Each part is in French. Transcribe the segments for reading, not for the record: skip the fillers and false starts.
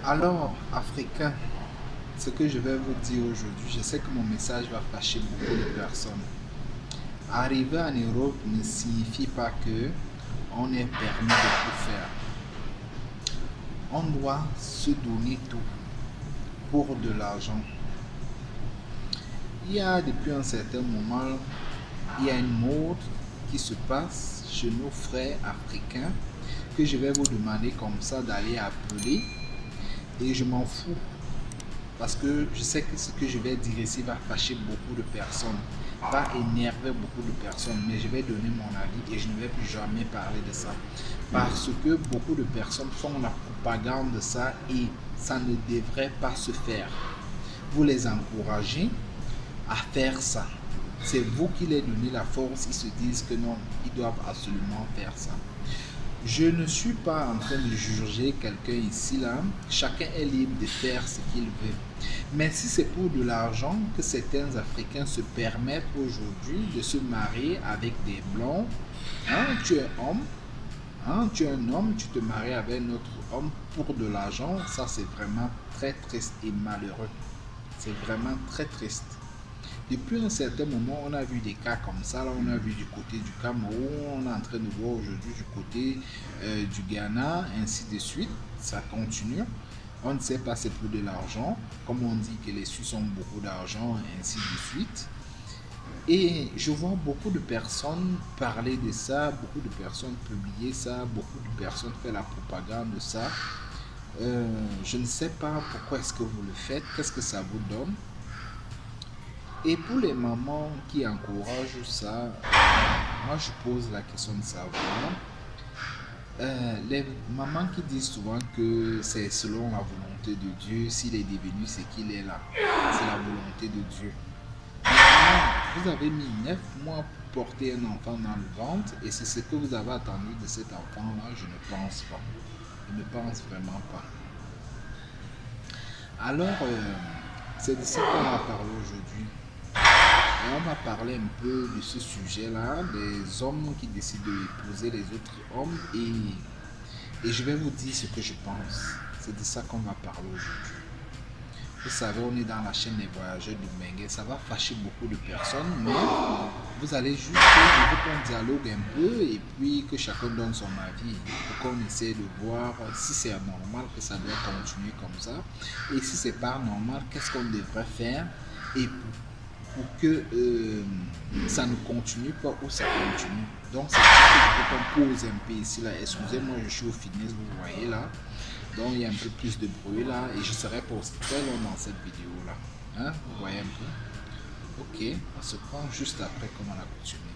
Alors, Africains, ce que je vais vous dire aujourd'hui, je sais que mon message va fâcher beaucoup de personnes. Arriver en Europe ne signifie pas que on est permis de tout faire. On doit se donner tout pour de l'argent. Il y a depuis un certain moment, il y a une mode qui se passe chez nos frères africains que je vais vous demander comme ça d'aller appeler et je m'en fous parce que je sais que ce que je vais dire ici va fâcher beaucoup de personnes, va énerver beaucoup de personnes, mais je vais donner mon avis et je ne vais plus jamais parler de ça parce que beaucoup de personnes font la propagande de ça et ça ne devrait pas se faire. Vous les encouragez à faire ça. C'est vous qui les donnez la force, ils se disent que non, ils doivent absolument faire ça. Je ne suis pas en train de juger quelqu'un ici, là. Chacun est libre de faire ce qu'il veut. Mais si c'est pour de l'argent que certains Africains se permettent aujourd'hui de se marier avec des blancs, hein, tu es homme, hein, tu es un homme, tu te maries avec un autre homme pour de l'argent, ça c'est vraiment très triste et malheureux. C'est vraiment très triste. Depuis un certain moment, on a vu des cas comme ça. Là, on a vu du côté du Cameroun, on est en train de voir aujourd'hui du côté du Ghana, ainsi de suite. Ça continue. On ne sait pas c'est pour de l'argent. Comme on dit que les Suisses ont beaucoup d'argent, ainsi de suite. Et je vois beaucoup de personnes parler de ça, beaucoup de personnes publier ça, beaucoup de personnes faire la propagande de ça. Je ne sais pas pourquoi est-ce que vous le faites, qu'est-ce que ça vous donne. Et pour les mamans qui encouragent ça, moi je pose la question de savoir. Les mamans qui disent souvent que c'est selon la volonté de Dieu, s'il est devenu ce qu'il est là, c'est la volonté de Dieu. Maintenant, vous avez mis 9 mois pour porter un enfant dans le ventre et c'est ce que vous avez attendu de cet enfant-là, je ne pense pas. Je ne pense vraiment pas. Alors, c'est de ça qu'on va parler aujourd'hui. Et on va parler un peu de ce sujet-là, des hommes qui décident d'épouser les autres hommes et je vais vous dire ce que je pense. C'est de ça qu'on va parler aujourd'hui. Vous savez, on est dans la chaîne des voyageurs du Mengue. Ça va fâcher beaucoup de personnes, mais vous allez juste qu'on dialogue un peu et puis que chacun donne son avis pour qu'on essaie de voir si c'est normal que ça doit continuer comme ça et si c'est pas normal, qu'est-ce qu'on devrait faire et pour que ça ne continue pas ou ça continue. Donc c'est ça qu'on pose un peu ici là. Excusez-moi, je suis au fitness, vous voyez là. Donc il y a un peu plus de bruit là et je serai pour très long dans cette vidéo là. Hein? Vous voyez un peu. Ok, on se prend juste après comme on a coutumé.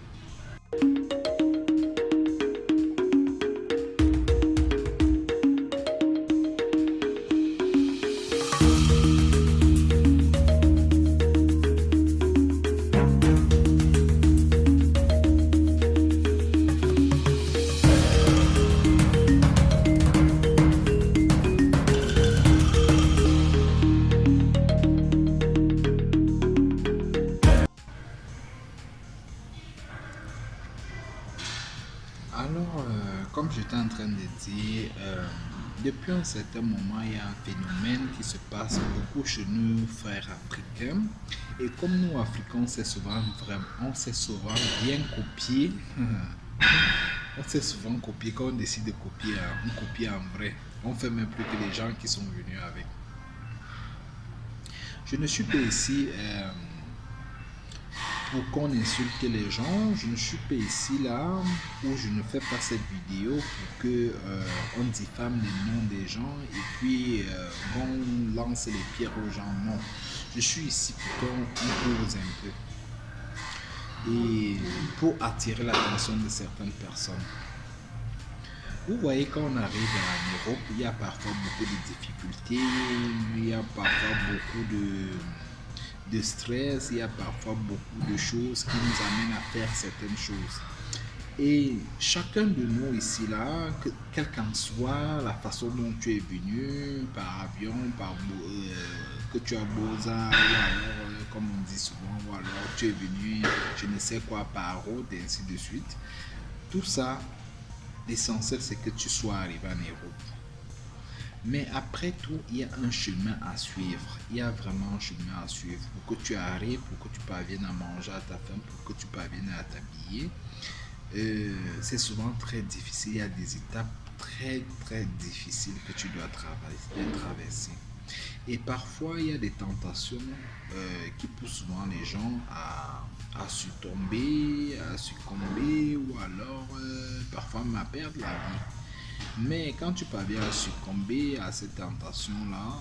Alors, comme j'étais en train de dire, depuis un certain moment, il y a un phénomène qui se passe beaucoup chez nos frères africains. Et comme nous, Africains, on sait souvent bien copier. On sait souvent copier. Quand on décide de copier, on copie en vrai. On fait même plus que les gens qui sont venus avec. Je ne suis pas ici pour qu'on insulte les gens. Je ne suis pas ici là où je ne fais pas cette vidéo pour que on diffame les noms des gens et puis on lance les pierres aux gens. Non, je suis ici pour qu'on cause un peu et pour attirer l'attention de certaines personnes. Vous voyez, quand on arrive en Europe, il y a parfois beaucoup de difficultés, il y a parfois beaucoup de stress, il y a parfois beaucoup de choses qui nous amènent à faire certaines choses. Et chacun de nous ici, là, quelle qu'en soit la façon dont tu es venu, par avion, que tu as Bosa, ou alors, comme on dit souvent, ou alors tu es venu, je ne sais quoi, par route, et ainsi de suite. Tout ça, l'essentiel, c'est que tu sois arrivé en Europe. Mais après tout, il y a un chemin à suivre. Il y a vraiment un chemin à suivre pour que tu arrives, pour que tu parviennes à manger à ta faim, pour que tu parviennes à t'habiller. C'est souvent très difficile. Il y a des étapes très difficiles que tu dois traverser. Et parfois, il y a des tentations qui poussent souvent les gens à succomber ou alors parfois à perdre la vie. Mais quand tu parviens à succomber à cette tentation-là,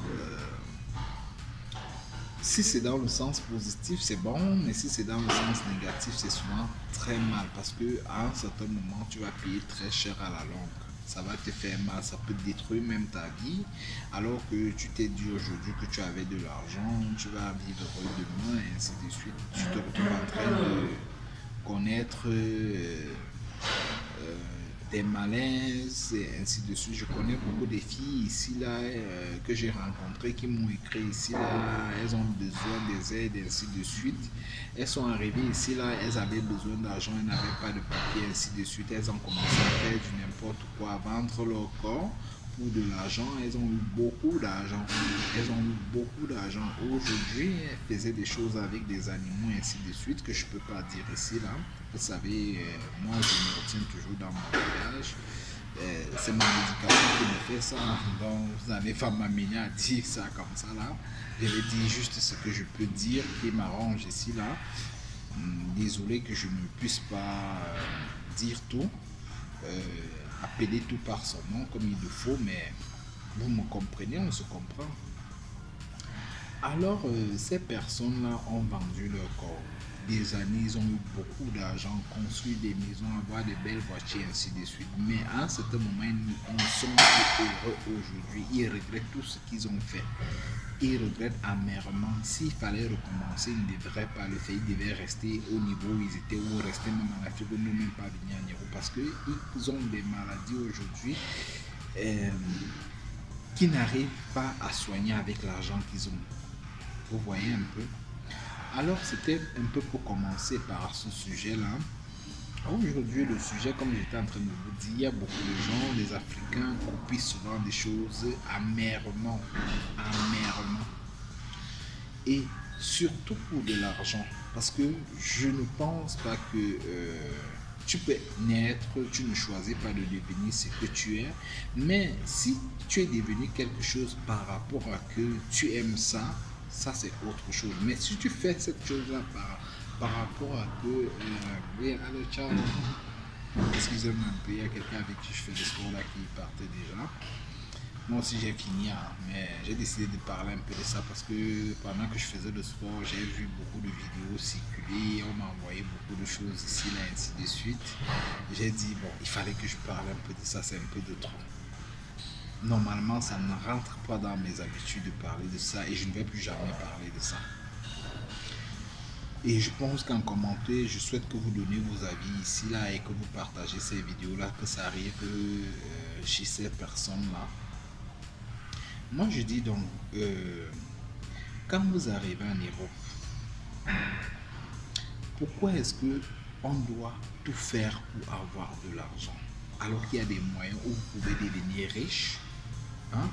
si c'est dans le sens positif, c'est bon, mais si c'est dans le sens négatif, c'est souvent très mal parce que à un certain moment, tu vas payer très cher à la longue. Ça va te faire mal, ça peut détruire même ta vie. Alors que tu t'es dit aujourd'hui que tu avais de l'argent, tu vas vivre heureux demain, et ainsi de suite. Tu te retrouves en train de connaître des malaises et ainsi de suite. Je connais beaucoup de filles ici là que j'ai rencontrées qui m'ont écrit ici là, elles ont besoin des aides et ainsi de suite. Elles sont arrivées ici là, elles avaient besoin d'argent, elles n'avaient pas de papier, ainsi de suite. Elles ont commencé à faire du n'importe quoi, à vendre leur corps pour de l'argent. Elles ont eu beaucoup d'argent. Elles ont eu beaucoup d'argent. Aujourd'hui, elles faisaient des choses avec des animaux, ainsi de suite, que je ne peux pas dire ici là. Vous savez, moi je me retiens toujours dans mon voyage. C'est ma médication qui me fait ça. Donc vous n'allez pas m'amener à dire ça comme ça là. Je vais dire juste ce que je peux dire qui m'arrange ici là. Désolé que je ne puisse pas dire tout, appeler tout par son nom comme il le faut, mais vous me comprenez, on se comprend. Alors, ces personnes-là ont vendu leur corps. Des années, ils ont eu beaucoup d'argent, construit des maisons, avoir de belles voitures, ainsi de suite. Mais à un certain moment, ils sont heureux aujourd'hui. Ils regrettent tout ce qu'ils ont fait. Ils regrettent amèrement. S'il fallait recommencer, ils ne devraient pas le faire. Ils devaient rester au niveau où ils étaient, ou rester même en Afrique, ou ne même pas venir en Europe. Parce qu'ils ont des maladies aujourd'hui qui n'arrivent pas à soigner avec l'argent qu'ils ont. Vous voyez un peu. Alors c'était un peu pour commencer par ce sujet-là. Aujourd'hui, le sujet, comme j'étais en train de vous dire, il y a beaucoup de gens, les Africains, copient souvent des choses amèrement. Et surtout pour de l'argent. Parce que je ne pense pas que tu peux naître, tu ne choisis pas de devenir ce que tu es. Mais si tu es devenu quelque chose par rapport à que tu aimes ça, ça c'est autre chose. Mais si tu fais cette chose-là par rapport à que... oui, allô, ciao. Excusez-moi un peu, il y a quelqu'un avec qui je fais des sports là qui partait déjà. Moi aussi j'ai fini, hein, mais j'ai décidé de parler un peu de ça parce que pendant que je faisais le sport, j'ai vu beaucoup de vidéos circuler, on m'a envoyé beaucoup de choses ici, là, ainsi de suite. J'ai dit, bon, il fallait que je parle un peu de ça, c'est un peu de trop. Normalement, ça ne rentre pas dans mes habitudes de parler de ça et je ne vais plus jamais parler de ça. Et je pense qu'en commentaire, je souhaite que vous donnez vos avis ici, là, et que vous partagez ces vidéos-là, que ça arrive chez ces personnes-là. Moi, je dis donc, quand vous arrivez en Europe, pourquoi est-ce que on doit tout faire pour avoir de l'argent? Alors qu'il y a des moyens où vous pouvez devenir riche, hein,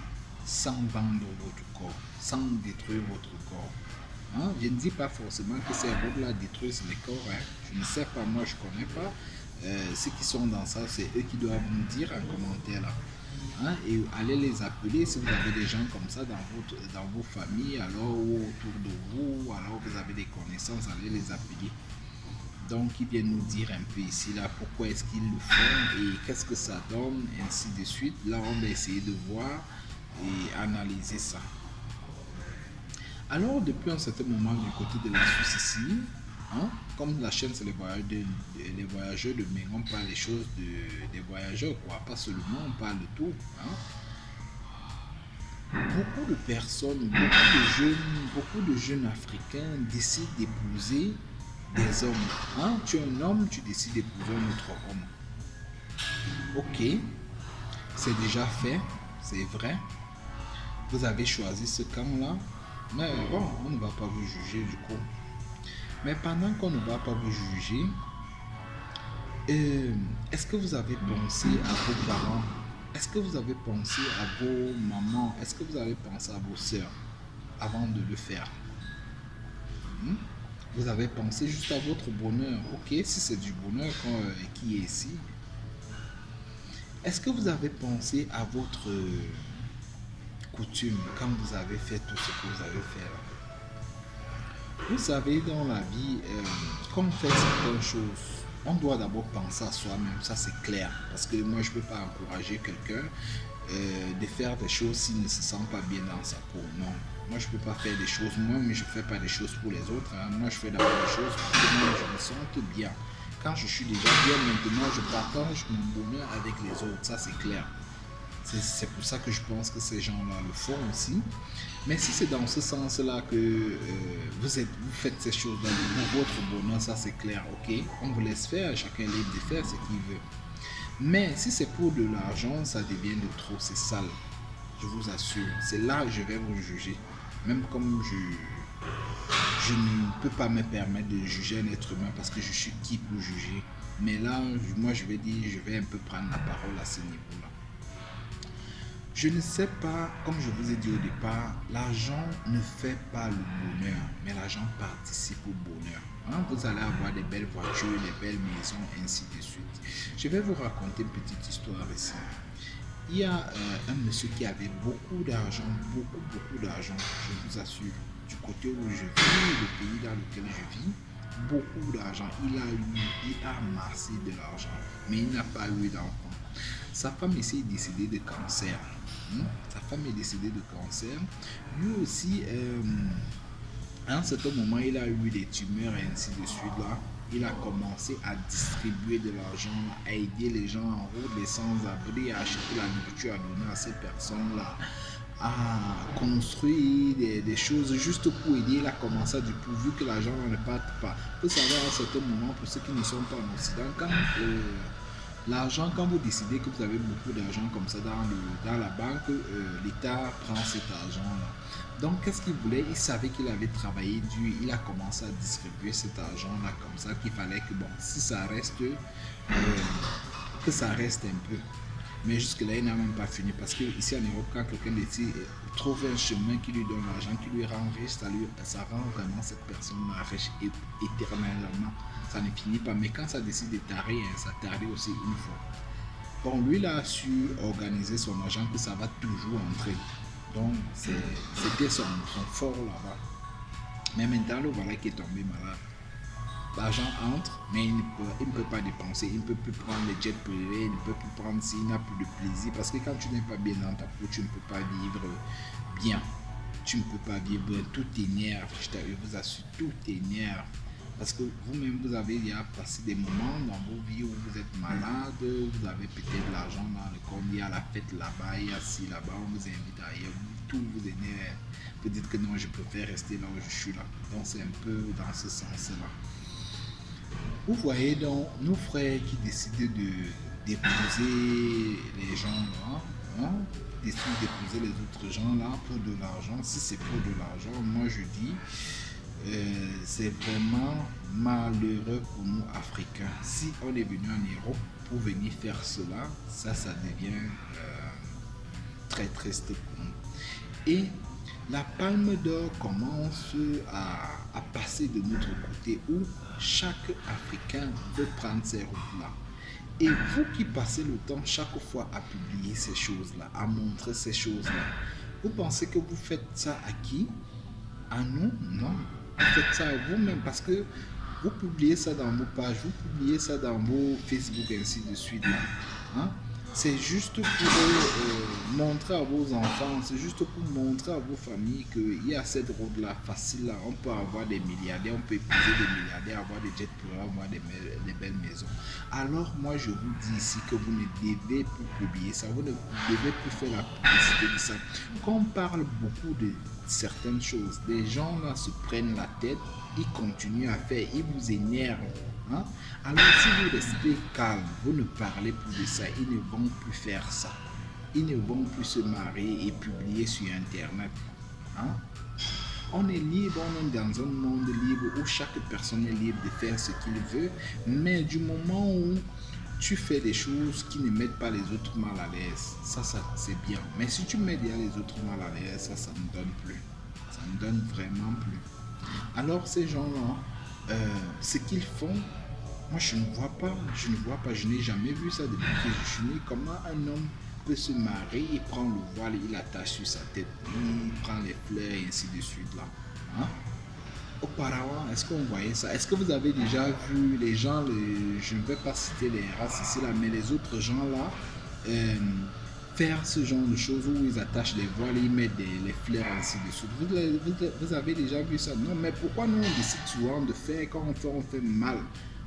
sans vendre votre corps, sans détruire votre corps. Hein? Je ne dis pas forcément que ces routes-là détruisent les corps. Hein. Je ne sais pas, moi je ne connais pas. Ceux qui sont dans ça, c'est eux qui doivent nous dire en commentaire là. Hein? Et allez les appeler si vous avez des gens comme ça dans vos familles, alors ou autour de vous, alors vous avez des connaissances, allez les appeler. Donc ils viennent nous dire un peu ici là pourquoi est-ce qu'ils le font et qu'est-ce que ça donne, et ainsi de suite. Là on va essayer de voir et analyser ça. Alors depuis un certain moment du côté de la Suisse ici, hein, comme la chaîne c'est les voyageurs de Meng, on parle des choses des voyageurs quoi, pas seulement on parle de tout. Hein. Beaucoup de personnes, beaucoup de jeunes africains décident d'épouser des hommes. Hein? Tu es un homme, tu décides d'épouser un autre homme. Ok, c'est déjà fait, c'est vrai. Vous avez choisi ce camp-là, mais bon, on ne va pas vous juger du coup. Mais pendant qu'on ne va pas vous juger, est-ce que vous avez pensé à vos parents Est-ce que vous avez pensé à vos mamans? Est-ce que vous avez pensé à vos sœurs avant de le faire? Hmm? Vous avez pensé juste à votre bonheur. Ok, si c'est du bonheur qui est ici. Est-ce que vous avez pensé à votre coutume quand vous avez fait tout ce que vous avez fait là? Vous savez, dans la vie, quand on fait certaines choses, on doit d'abord penser à soi-même, ça c'est clair. Parce que moi, je ne peux pas encourager quelqu'un de faire des choses s'il ne se sent pas bien dans sa peau. Non, moi je ne peux pas faire des choses, moi, mais je ne fais pas des choses pour les autres. Hein. Moi, je fais d'abord des choses pour que moi, je me sente bien. Quand je suis déjà bien maintenant, je partage mon bonheur avec les autres, ça c'est clair. C'est pour ça que je pense que ces gens-là le font aussi. Mais si c'est dans ce sens-là que vous faites ces choses-là pour votre bonheur, ça c'est clair, ok. On vous laisse faire, chacun est libre de faire ce qu'il veut. Mais si c'est pour de l'argent, ça devient de trop, c'est sale. Je vous assure. C'est là que je vais vous juger. Même comme je ne peux pas me permettre de juger un être humain parce que je suis qui pour juger. Mais là, moi je vais dire, je vais un peu prendre la parole à ce niveau-là. Je ne sais pas, comme je vous ai dit au départ, l'argent ne fait pas le bonheur, mais l'argent participe au bonheur. Hein, vous allez avoir des belles voitures, des belles maisons, ainsi de suite. Je vais vous raconter une petite histoire ici. Il y a un monsieur qui avait beaucoup d'argent, beaucoup d'argent, je vous assure. Du côté où je vis, le pays dans lequel je vis, beaucoup d'argent. Il a amassé de l'argent, mais il n'a pas eu d'enfant. Sa femme ici est décédée de cancer. Sa femme est décédée de cancer. Lui aussi, à un certain moment, il a eu des tumeurs et ainsi de suite. Là, il a commencé à distribuer de l'argent, à aider les gens en route, les sans-abri, à acheter la nourriture, à donner à ces personnes-là, à construire des choses juste pour aider. Il a commencé à dire pourvu que l'argent ne parte pas. Vous savez, à un certain moment, pour ceux qui ne sont pas en Occident, quand l'argent, quand vous décidez que vous avez beaucoup d'argent comme ça dans la banque, l'État prend cet argent-là. Donc, qu'est-ce qu'il voulait? Il savait qu'il avait travaillé dur. Il a commencé à distribuer cet argent-là comme ça, qu'il fallait que, bon, si ça reste, que ça reste un peu. Mais jusque-là, il n'a même pas fini. Parce que ici en Europe, quand quelqu'un décide, trouve un chemin qui lui donne l'argent, qui lui rend riche, ça rend vraiment cette personne-là riche éternellement. Ça ne finit pas. Mais quand ça décide de tarir, ça tarit aussi une fois. Bon, lui, il a su organiser son argent que ça va toujours entrer. Donc, c'était son fort là-bas. Mais maintenant, le voilà qui est tombé malade. L'argent entre, mais il ne peut pas dépenser. Il ne peut plus prendre les jets privés, il ne peut plus prendre s'il n'a plus de plaisir. Parce que quand tu n'es pas bien dans ta peau, tu ne peux pas vivre bien. Tu ne peux pas vivre bien. Tout t'énerve. Je vous assure, tout t'énerve. Parce que vous-même, vous avez déjà passé des moments dans vos vies où vous êtes malade, vous avez peut-être de l'argent dans le compte, il y a la fête là-bas, il y a ci là-bas, on vous invite ailleurs, tout vous énerve. Vous dites que non, je préfère rester là où je suis là. Donc c'est un peu dans ce sens-là. Vous voyez donc nos frères qui décident d'épouser les gens là, hein, décident d'épouser les autres gens là pour de l'argent. Si c'est pour de l'argent, moi je dis, c'est vraiment malheureux pour nous Africains. Si on est venu en Europe pour venir faire cela, ça devient très triste pour nous. Et la palme d'or commence à passer de notre côté où chaque Africain veut prendre ces routes-là. Et vous qui passez le temps chaque fois à publier ces choses-là, à montrer ces choses-là, vous pensez que vous faites ça à qui? À nous? Non. Vous faites ça à vous-même parce que vous publiez ça dans vos pages, vous publiez ça dans vos Facebook, ainsi de suite. Hein? C'est juste pour montrer à vos enfants, c'est juste pour montrer à vos familles qu'il y a cette route-là facile là. On peut avoir des milliardaires, on peut épouser des milliardaires, avoir des jets pour avoir des belles maisons. Alors moi je vous dis ici que vous ne devez plus publier ça, vous ne devez plus faire la publicité de ça. Quand on parle beaucoup de certaines choses, des gens là se prennent la tête, ils continuent à faire, ils vous énervent. Hein? Alors si vous restez calme, vous ne parlez plus de ça, ils ne vont plus faire ça. Ils ne vont plus se marier et publier sur Internet. Hein? On est libre, on est dans un monde libre où chaque personne est libre de faire ce qu'il veut, mais du moment où tu fais des choses qui ne mettent pas les autres mal à l'aise, ça c'est bien. Mais si tu mets déjà les autres mal à l'aise, ça ne donne plus. Ça ne donne vraiment plus. Alors ces gens-là, ce qu'ils font, moi je ne vois pas, je n'ai jamais vu ça depuis que je suis né. Comment un homme peut se marier, il prend le voile, il attache sur sa tête, il prend les fleurs et ainsi de suite là. Hein? Auparavant, est-ce qu'on voyait ça? Est-ce que vous avez déjà vu les gens, je ne vais pas citer les races ici là, mais les autres gens là, faire ce genre de choses où ils attachent les voiles, ils mettent les fleurs ainsi de suite. Vous avez déjà vu ça? Non, mais pourquoi nous on décide souvent de faire, quand on fait mal,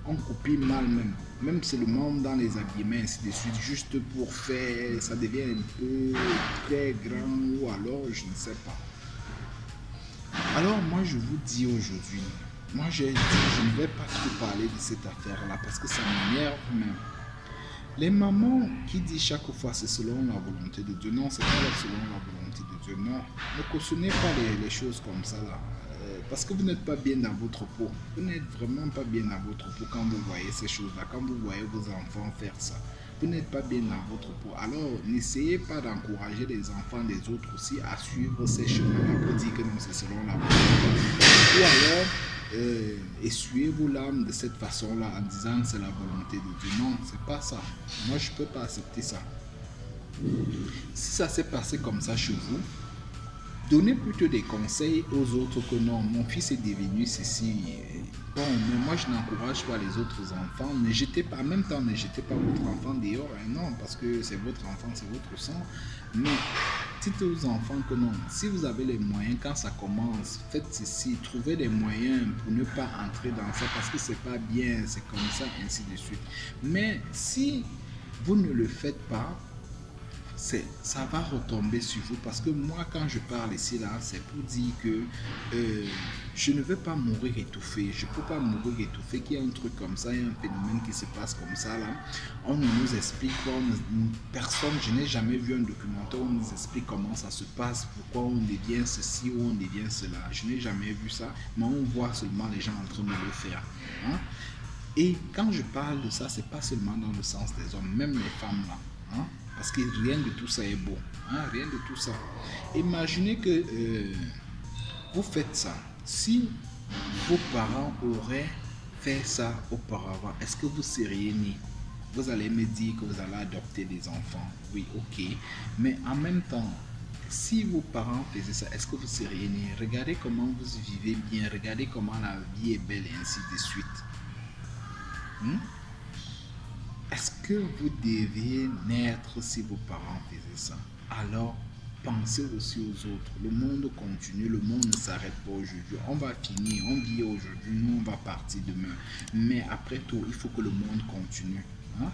on copie mal même, même seulement dans les habillements ainsi de suite, juste pour faire, ça devient un peu très grand ou alors je ne sais pas. Alors moi je vous dis aujourd'hui, moi j'ai dit je ne vais pas trop parler de cette affaire là parce que ça m'énerve même. Les mamans qui disent chaque fois c'est selon la volonté de Dieu, non c'est pas selon la volonté de Dieu, non. Ne cautionnez pas les choses comme ça là. Parce que vous n'êtes pas bien dans votre peau. Vous n'êtes vraiment pas bien dans votre peau quand vous voyez ces choses-là, quand vous voyez vos enfants faire ça. Vous n'êtes pas bien dans votre peau. Alors, n'essayez pas d'encourager les enfants des autres aussi à suivre ces chemins-là pour dire que non, c'est selon la volonté. Ou alors, essuyez vos larmes de cette façon-là en disant que c'est la volonté de Dieu. Non, c'est pas ça. Moi, je ne peux pas accepter ça. Si ça s'est passé comme ça chez vous, donnez plutôt des conseils aux autres que non, mon fils est devenu ceci. Bon, mais moi je n'encourage pas les autres enfants. Ne jetez pas, en même temps, ne jetez pas votre enfant dehors. Hein, non, parce que c'est votre enfant, c'est votre sang. Mais dites aux enfants que non, si vous avez les moyens, quand ça commence, faites ceci, trouvez des moyens pour ne pas entrer dans ça parce que c'est pas bien, c'est comme ça, ainsi de suite. Mais si vous ne le faites pas, ça va retomber sur vous parce que moi quand je parle ici là c'est pour dire que je ne veux pas mourir étouffé, je ne peux pas mourir étouffé, qu'il y a un truc comme ça, il y a un phénomène qui se passe comme ça là, on nous explique, personne, je n'ai jamais vu un documentaire où on nous explique comment ça se passe, pourquoi on devient ceci ou on devient cela, je n'ai jamais vu ça, mais on voit seulement les gens en train de le faire, hein? Et quand je parle de ça, c'est pas seulement dans le sens des hommes, même les femmes là, hein? Parce que rien de tout ça est beau. Hein? Rien de tout ça. Imaginez que vous faites ça. Si vos parents auraient fait ça auparavant, est-ce que vous seriez né? Vous allez me dire que vous allez adopter des enfants. Oui, ok. Mais en même temps, si vos parents faisaient ça, est-ce que vous seriez né? Regardez comment vous vivez bien. Regardez comment la vie est belle et ainsi de suite. Est-ce que vous deviez naître si vos parents faisaient ça? Alors, pensez aussi aux autres. Le monde continue, le monde ne s'arrête pas aujourd'hui. On va finir, on vit aujourd'hui, nous on va partir demain. Mais après tout, il faut que le monde continue. Hein?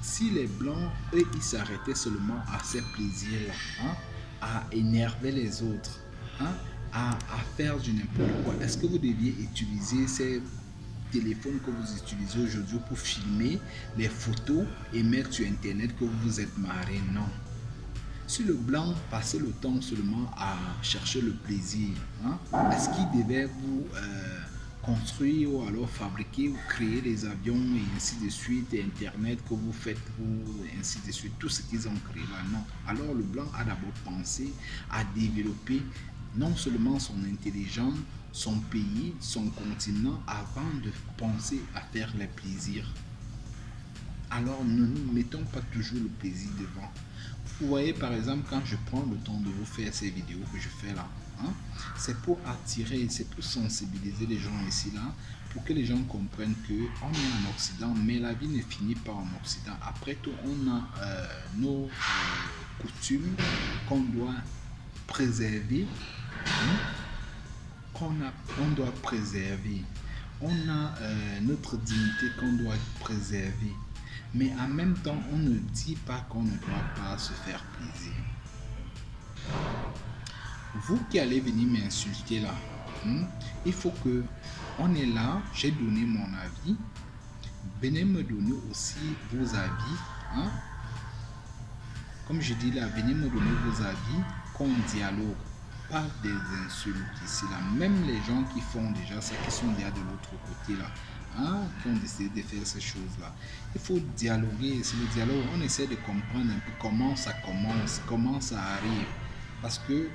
Si les Blancs, eux, ils s'arrêtaient seulement à ces plaisirs-là, hein? À énerver les autres, hein? À faire du n'importe quoi, est-ce que vous deviez utiliser ces téléphone que vous utilisez aujourd'hui pour filmer les photos et mettre sur internet que vous vous êtes marié? Non. Si le Blanc passait le temps seulement à chercher le plaisir, hein, est-ce qu'il devait vous construire ou alors fabriquer ou créer des avions et ainsi de suite, et internet que vous faites ou ainsi de suite, tout ce qu'ils ont créé là? Non. Alors le Blanc a d'abord pensé à développer non seulement son intelligence, son pays, son continent, avant de penser à faire les plaisirs. Alors ne nous mettons pas toujours le plaisir devant. Vous voyez par exemple quand je prends le temps de vous faire ces vidéos que je fais là, hein, c'est pour attirer, c'est pour sensibiliser les gens ici là, pour que les gens comprennent que on est en Occident, mais la vie ne finit pas en Occident. Après tout, on a nos coutumes qu'on doit préserver. Hein, on doit préserver. On a notre dignité qu'on doit préserver. Mais en même temps, on ne dit pas qu'on ne doit pas se faire plaisir. Vous qui allez venir m'insulter là, il faut que on est là, j'ai donné mon avis. Venez me donner aussi vos avis. Hein? Comme je dis là, venez me donner vos avis, qu'on dialogue. Pas des insultes ici là, même les gens qui font déjà ça, qui sont déjà de l'autre côté là, hein, qui ont décidé de faire ces choses-là. Il faut dialoguer. C'est le dialogue. On essaie de comprendre un peu comment ça commence, comment ça arrive. Parce que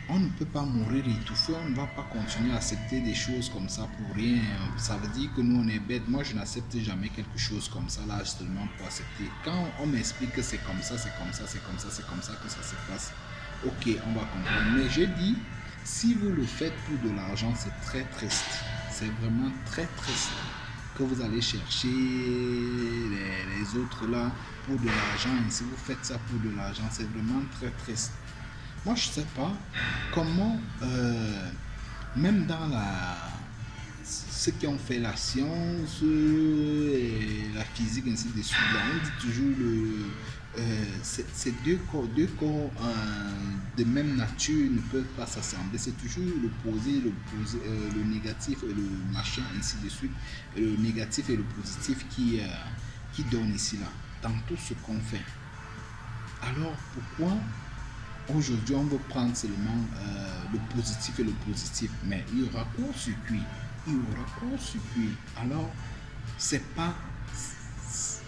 on ne peut pas mourir étouffé, on ne va pas continuer à accepter des choses comme ça pour rien. Ça veut dire que nous on est bêtes. Moi je n'accepte jamais quelque chose comme ça là seulement pour accepter. Quand on m'explique que c'est comme ça, c'est comme ça, c'est comme ça, c'est comme ça que ça se passe, ok, on va comprendre. Mais je dis, si vous le faites pour de l'argent, c'est très triste. C'est vraiment très triste que vous allez chercher les autres là pour de l'argent. Et si vous faites ça pour de l'argent, c'est vraiment très triste. Moi, je sais pas comment, même dans ceux qui ont fait la science, et la physique, ainsi de suite, là, on dit toujours ces deux corps de même nature ne peuvent pas s'assembler. C'est toujours le négatif et le machin, ainsi de suite, et le négatif et le positif qui donnent ici, là, dans tout ce qu'on fait. Alors, pourquoi aujourd'hui, on veut prendre seulement le positif et le positif, mais il y aura court-circuit. Il y aura court-circuit. Alors, c'est pas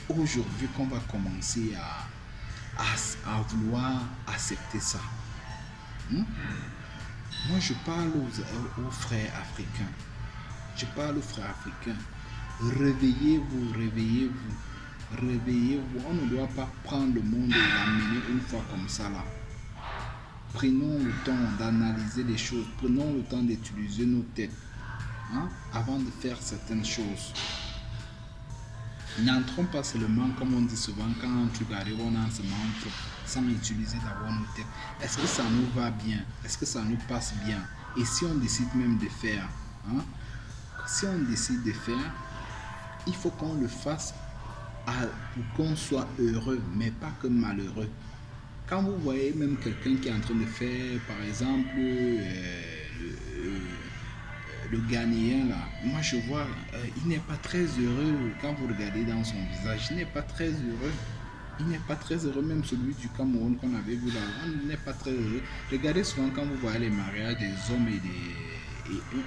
aujourd'hui qu'on va commencer à vouloir accepter ça. Moi, je parle aux frères africains. Je parle aux frères africains. Réveillez-vous, réveillez-vous, réveillez-vous. On ne doit pas prendre le monde et l'amener une fois comme ça là. Prenons le temps d'analyser les choses, prenons le temps d'utiliser nos têtes, hein, avant de faire certaines choses. N'entrons pas seulement, comme on dit souvent, quand un truc arrive, on en se montre sans utiliser d'abord nos têtes. Est-ce que ça nous va bien? Est-ce que ça nous passe bien? Et si on décide même de faire, hein, si on décide de faire, il faut qu'on le fasse pour qu'on soit heureux, mais pas que malheureux. Quand vous voyez même quelqu'un qui est en train de faire, par exemple, le Ghanéen là, moi je vois, il n'est pas très heureux quand vous regardez dans son visage, il n'est pas très heureux. Il n'est pas très heureux, même celui du Cameroun qu'on avait vu là, il n'est pas très heureux. Regardez souvent quand vous voyez les mariages des hommes et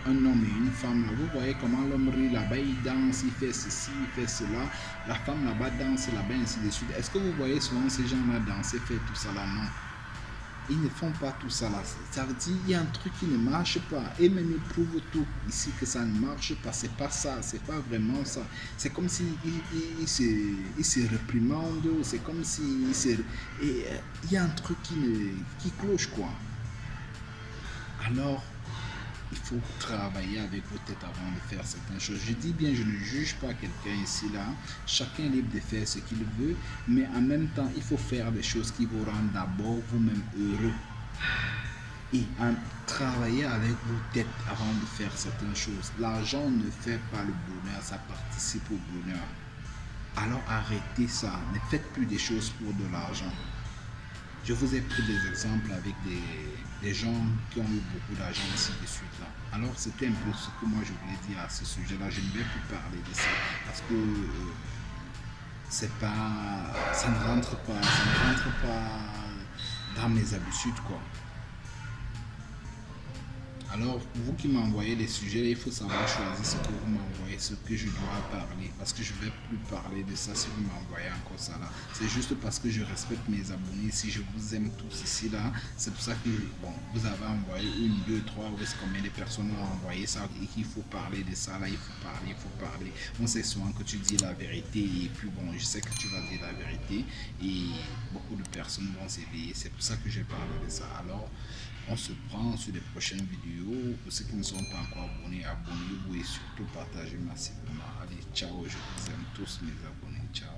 un homme et une femme, là, vous voyez comment l'homme rit là-bas, il danse, il fait ceci, il fait cela, la femme là-bas danse là-bas, ainsi de suite. Est-ce que vous voyez souvent ces gens-là danser, faire tout ça là? Non. Ils ne font pas tout ça là. Ça veut dire qu'il y a un truc qui ne marche pas. Et même ils prouvent tout ici que ça ne marche pas. C'est pas ça. C'est pas vraiment ça. C'est comme si ils se réprimandent. C'est comme si il y a un truc qui cloche quoi. Alors, il faut travailler avec vos têtes avant de faire certaines choses. Je dis bien, je ne juge pas quelqu'un ici, là. Chacun est libre de faire ce qu'il veut, mais en même temps, il faut faire des choses qui vous rendent d'abord vous-même heureux. Et travailler avec vos têtes avant de faire certaines choses. L'argent ne fait pas le bonheur, ça participe au bonheur. Alors arrêtez ça, ne faites plus des choses pour de l'argent. Je vous ai pris des exemples avec des gens qui ont eu beaucoup d'argent ainsi de suite là. Alors c'était un peu ce que moi je voulais dire à ce sujet-là. Je ne vais plus parler de ça parce que c'est pas, ça ne rentre pas dans mes habitudes quoi. Alors, vous qui m'envoyez les sujets, il faut savoir choisir ce que vous m'envoyez, ce que je dois parler. Parce que je ne vais plus parler de ça si vous m'envoyez encore ça là. C'est juste parce que je respecte mes abonnés. Si je vous aime tous ici là, c'est pour ça que bon, vous avez envoyé 1, 2, 3, ou est-ce combien de personnes ont envoyé ça et qu'il faut parler de ça là, il faut parler. On sait souvent que tu dis la vérité et puis bon, je sais que tu vas dire la vérité et beaucoup de personnes vont s'éveiller. C'est pour ça que j'ai parlé de ça. Alors, on se prend sur les prochaines vidéos. Pour ceux qui ne sont pas encore abonnés, abonnez-vous et surtout partagez massivement. Allez, ciao, je vous aime tous mes abonnés. Ciao.